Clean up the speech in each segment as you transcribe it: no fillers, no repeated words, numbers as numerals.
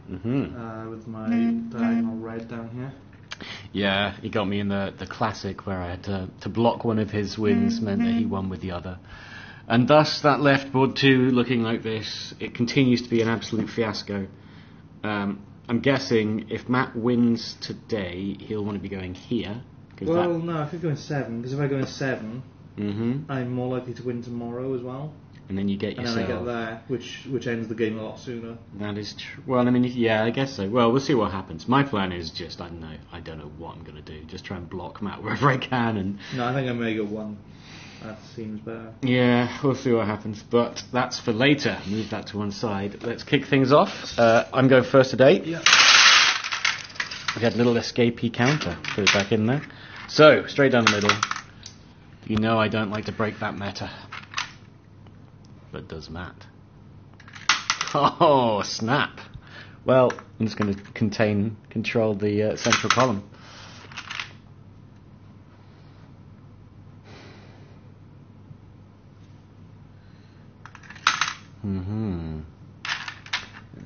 with my diagonal red down here. Yeah, he got me in the classic where I had to block one of his wins, meant that he won with the other. And thus that left board 2 looking like this. It continues to be an absolute fiasco. I'm guessing if Matt wins today, he'll want to be going here. Well, no, if you're going 7, because if I go in 7, I'm more likely to win tomorrow as well. And then you get yourself... And then I get there, which ends the game a lot sooner. That is true. Well, I mean, yeah, I guess so. Well, we'll see what happens. My plan is just, I don't know what I'm going to do. Just try and block Matt wherever I can. And no, I think I may go 1. That seems better. Yeah, we'll see what happens. But that's for later. Move that to one side. Let's kick things off. I'm going first today. Yeah. We had a little escapee counter. Put it back in there. So, straight down the middle. You know I don't like to break that meta. But does Matt. Oh, snap. Well, I'm just going to control the central column.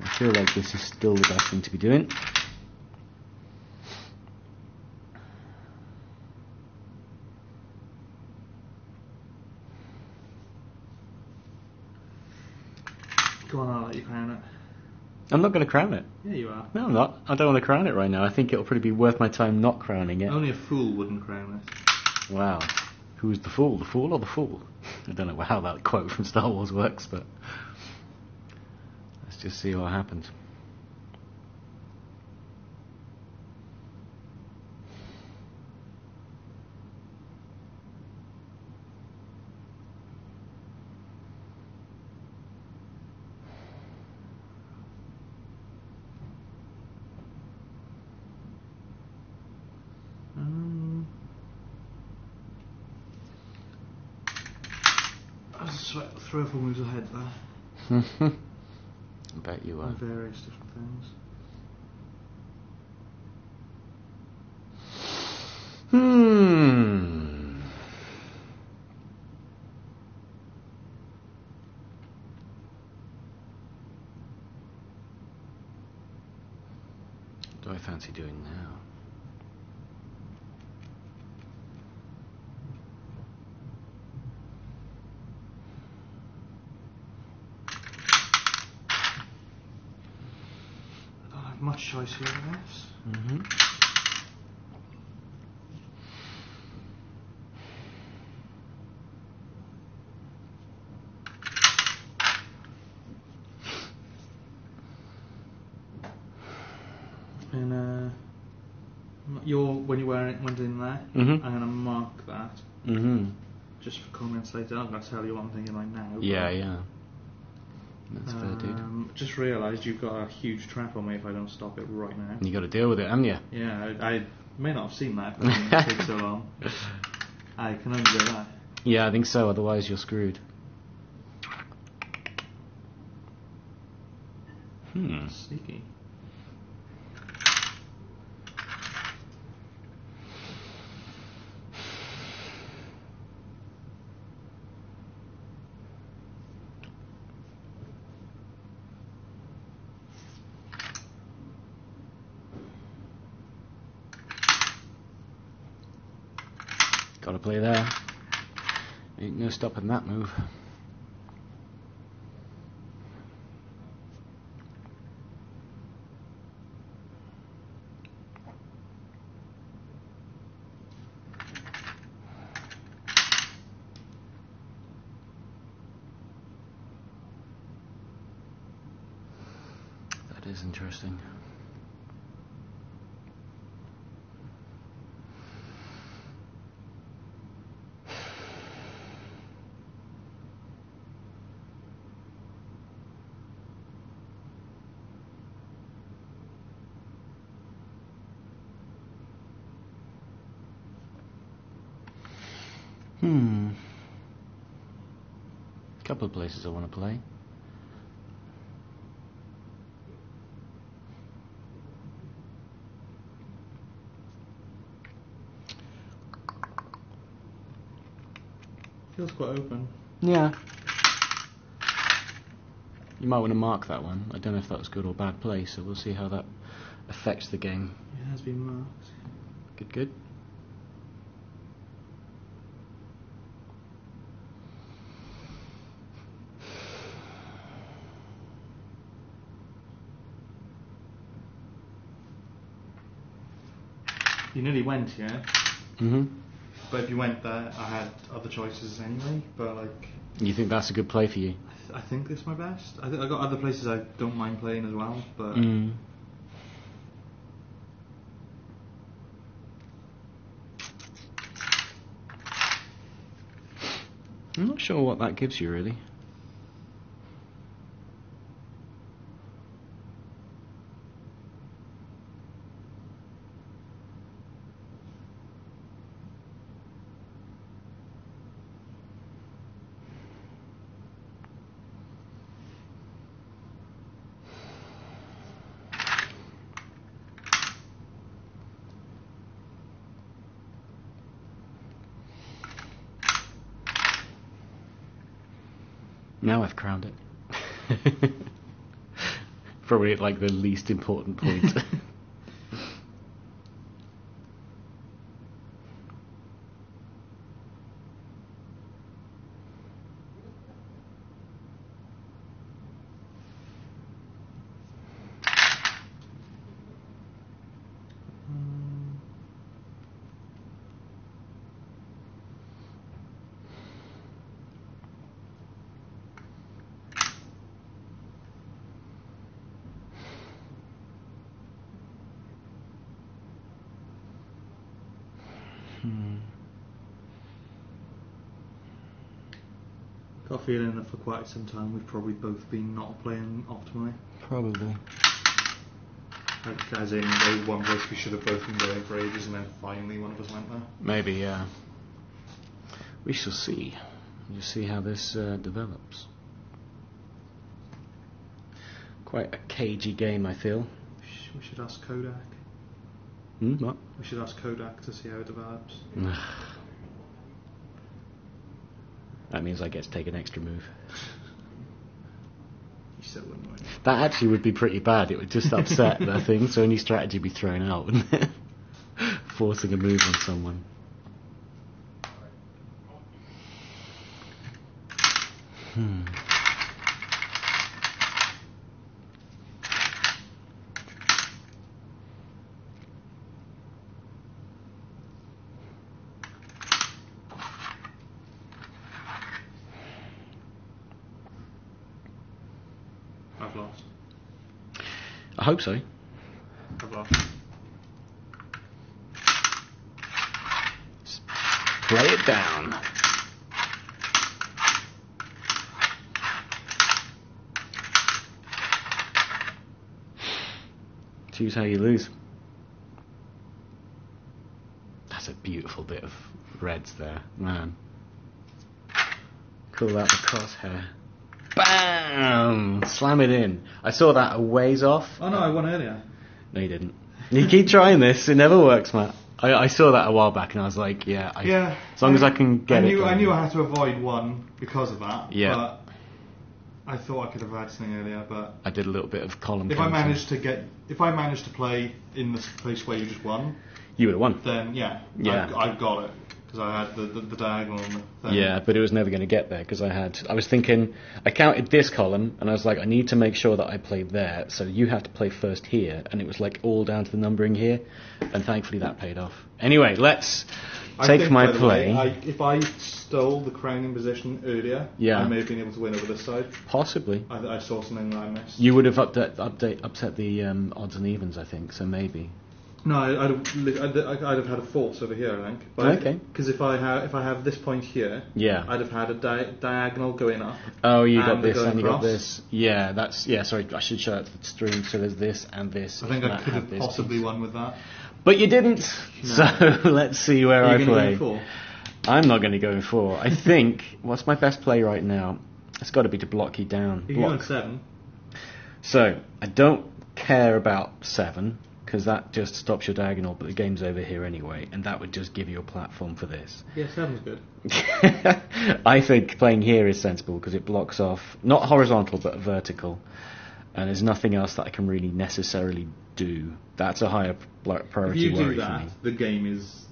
I feel like this is still the best thing to be doing. Go on, I'll let you crown it. I'm not going to crown it. Yeah, you are. No, I'm not. I don't want to crown it right now. I think it'll probably be worth my time not crowning it. Only a fool wouldn't crown it. Wow. Who's the fool? The fool or the fool? I don't know how that quote from Star Wars works, but let's just see what happens. I was 3 or 4 moves ahead there. I bet you are. On various different things. What do I fancy doing now? Much choice here, I guess. And when you went in there, I'm going to mark that. Just for comments later. I'm going to tell you what I'm thinking right now. Yeah. That's fair, dude. Just realised you've got a huge trap on me if I don't stop it right now. You got to deal with it, haven't you? Yeah, I may not have seen that because it takes so long. I can only do that. Yeah, I think so. Otherwise, you're screwed. Sneaky. Gotta play there. Ain't no stopping that move. That is interesting. Couple of places I want to play. Feels quite open. Yeah. You might want to mark that one. I don't know if that was good or bad play, so we'll see how that affects the game. It has been marked. Good, good. You nearly went, yeah? Mm-hmm. But if you went there, I had other choices anyway, but like... You think that's a good play for you? I think this is my best. I got other places I don't mind playing as well, but... I'm not sure what that gives you, really. Now I've crowned it. Probably at like the least important point. Got a feeling that for quite some time we've probably both been not playing optimally. Probably. Like, as in, there's one place we should have both been going for ages, and then finally one of us went there. Maybe, yeah. We shall see. We'll see how this develops. Quite a cagey game, I feel. We should ask Kodak. What? We should ask Kodak to see how it develops. That means I get to take an extra move. You still wouldn't win. That actually would be pretty bad. It would just upset the thing, so any strategy would be thrown out, wouldn't it? Forcing a move on someone. I've lost. I hope so. I've lost. Just play it down. Choose how you lose. That's a beautiful bit of reds there, man. Call that the crosshair. Bam! Slam it in. I saw that a ways off. Oh no, I won earlier. No, you didn't. You keep trying this. It never works, Matt. I saw that a while back, and I was like, yeah. As long as I can get it. I knew I had to avoid one because of that. Yeah. But I thought I could have had something earlier, but I did a little bit of column. If I managed to play in this place where you just won, you would have won. Then yeah. I got it. Because I had the diagonal on the thing. Yeah, but it was never going to get there because I was thinking, I counted this column and I was like, I need to make sure that I played there, so you have to play first here, and it was like all down to the numbering here, and thankfully that paid off. Anyway, let's take my play. If I stole the crowning position earlier, I may have been able to win over this side. Possibly. I saw something that I missed. You would have upset the odds and evens, I think, so maybe. No, I'd have had a force over here, I think. But okay. Because if I have this point here, I'd have had a diagonal going up. Oh, you got this and you got this. Yeah, sorry, I should show it to the stream. So there's this and this. I think I could have possibly won with that. But you didn't. No. So let's see where I play. Go I'm not going to go in 4. I think what's my best play right now? It's got to be to block you down. You're going 7. So I don't care about 7. because that just stops your diagonal, but the game's over here anyway, and that would just give you a platform for this. Yeah, 7's good. I think playing here is sensible because it blocks off, not horizontal, but vertical, and there's nothing else that I can really necessarily do. That's a higher priority if you worry do for that, me. the game is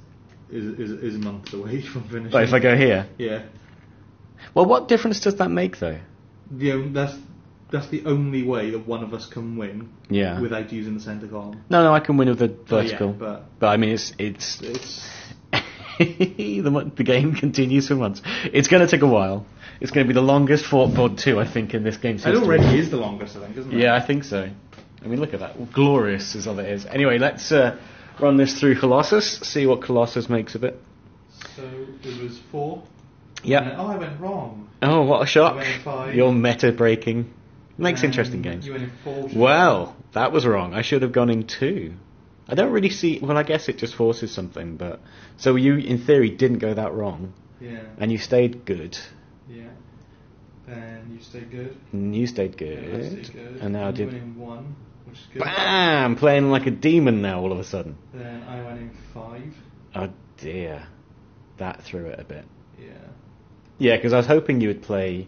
months away from finishing. But if I go here? Yeah. Well, what difference does that make, though? That's the only way that one of us can win without using the centre column. No, I can win with the vertical. Yeah, but I mean, it's the game continues for months. It's going to take a while. It's going to be the longest fought Bod 2, I think, in this game's history. It already is the longest, I think, isn't it? Yeah, I think so. I mean, look at that. Glorious is all it is. Anyway, let's run this through Colossus, see what Colossus makes of it. So, it was 4. Yeah. I went wrong. Oh, what a shock. I went in 5. You're meta-breaking. Makes interesting games. You went in 4. Well, that was wrong. I should have gone in 2. I don't really see... Well, I guess it just forces something, but... So you, in theory, didn't go that wrong. Yeah. And you stayed good. Yeah. Then you stayed good. And you stayed good. Yeah, I stayed good. And now I you did... went in 1, which is good. Bam! Playing like a demon now, all of a sudden. Then I went in 5. Oh, dear. That threw it a bit. Yeah. Yeah, because I was hoping you would play...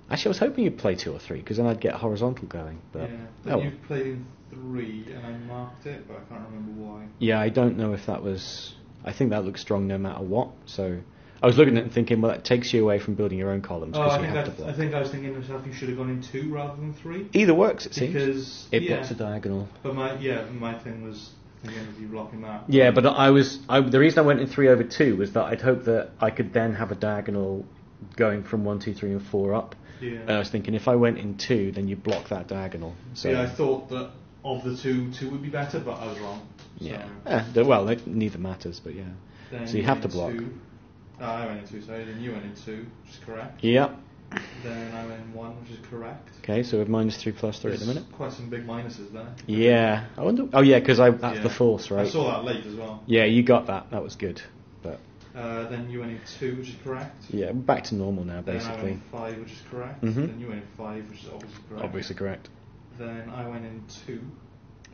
Actually, I was hoping you'd play 2 or 3, because then I'd get horizontal going. But yeah. Then you played in 3, and I marked it, but I can't remember why. Yeah, I don't know if that was... I think that looks strong no matter what, so... I was looking at it and thinking, well, that takes you away from building your own columns, because you have to block. I think I was thinking to myself, you should have gone in 2 rather than 3. Either works, it seems. Because... It blocks a diagonal. But my thing was... thinking of you blocking that. Yeah, but the reason I went in 3 over 2 was that I'd hoped that I could then have a diagonal going from 1, 2, 3 and 4 up. Yeah. And I was thinking, if I went in 2, then you block that diagonal. So yeah, I thought that of the 2 would be better, but I was wrong. So. Yeah. Well, neither matters, but yeah. Then so you have to block. 2. I went in 2, sorry. Then you went in 2, which is correct. Yep. Then I went in 1, which is correct. Okay, so we have -3 + 3 at the minute. Quite some big minuses there. Yeah. I wonder... Oh, yeah, because that's the force, right? I saw that late as well. Yeah, you got that. That was good. But then you went in 2, which is correct. yeah, we're back to normal now, basically. Then I went in 5, which is correct. Mm-hmm. Then you went in 5, which is obviously correct. Obviously correct. Then I went in 2,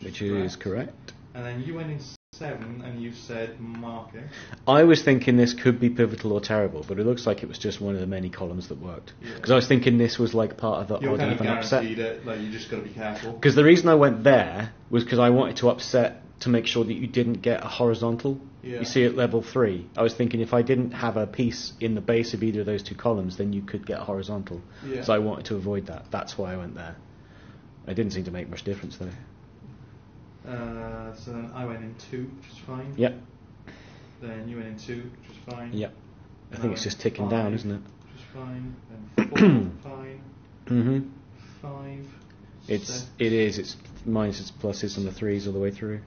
which is correct. And then you went in 7, and you said mark it. I was thinking this could be pivotal or terrible, but it looks like it was just one of the many columns that worked. Because I was thinking this was like part of the You're odd kind of even upset. it, like you just got to be careful. Because the reason I went there was because I wanted to upset to make sure that you didn't get a horizontal. Yeah. You see at level 3. I was thinking if I didn't have a piece in the base of either of those 2 columns, then you could get a horizontal. Yeah. So I wanted to avoid that. That's why I went there. It didn't seem to make much difference though. So then I went in 2, which is fine. Yep. Then you went in 2, which is fine. Yep. I Then think it's just ticking 5, down, isn't it? Which is fine. Then 4, fine. Mm-hmm. 5. It is. It's minuses, pluses, and the 3s all the way through.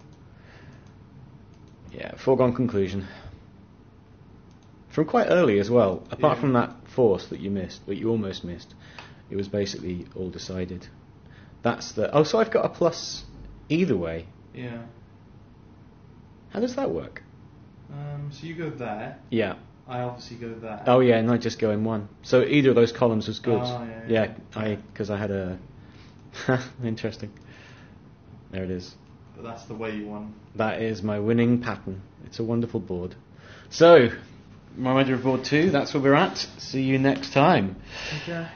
Yeah, foregone conclusion. From quite early as well. Apart from that force that you missed, that you almost missed, it was basically all decided. That's the... Oh, so I've got a plus either way. Yeah. How does that work? So you go there. Yeah. I obviously go there. Oh yeah, and I just go in 1. So either of those columns was good. Oh, yeah. Because I had a... Interesting. There it is. But that's the way you won. That is my winning pattern. It's a wonderful board. So, my Board 2, that's where we're at. See you next time. Okay.